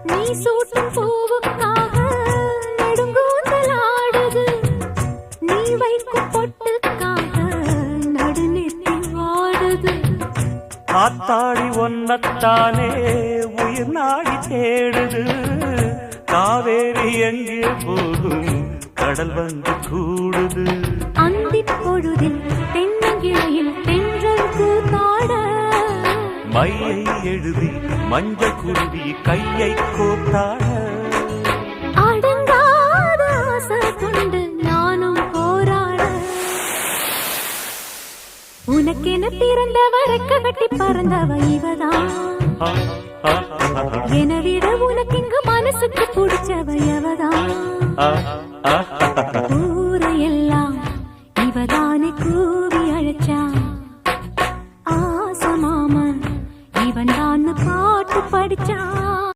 நீ சூட்டும் பூவுக்காக நெடுங்கூந்தல் ஆடுது. நீ வைக்கும் பொட்டுக்காக நடுநெத்தி வாடுது. காத்தாடி ஒன்னத்தானே உயிர் நாடி தேடுது. காவேரி எங்கே போகும் கடல் வந்து கூடுது. அந்திப் பொழுதில் தென்னங்கிளையில் தென்றல் கூத்தாட மையை எழுதி மஞ்சள் குருவி கையை கோத்தாட அடங்காத ஆசை கொண்டு நானும் போராட. உனக்கென பிறந்தவ ரெக்க கட்டி பறந்தவ இவதான். என விட உனக்கு இங்கு மனசுக்கு பிடிச்சவ எவதான்.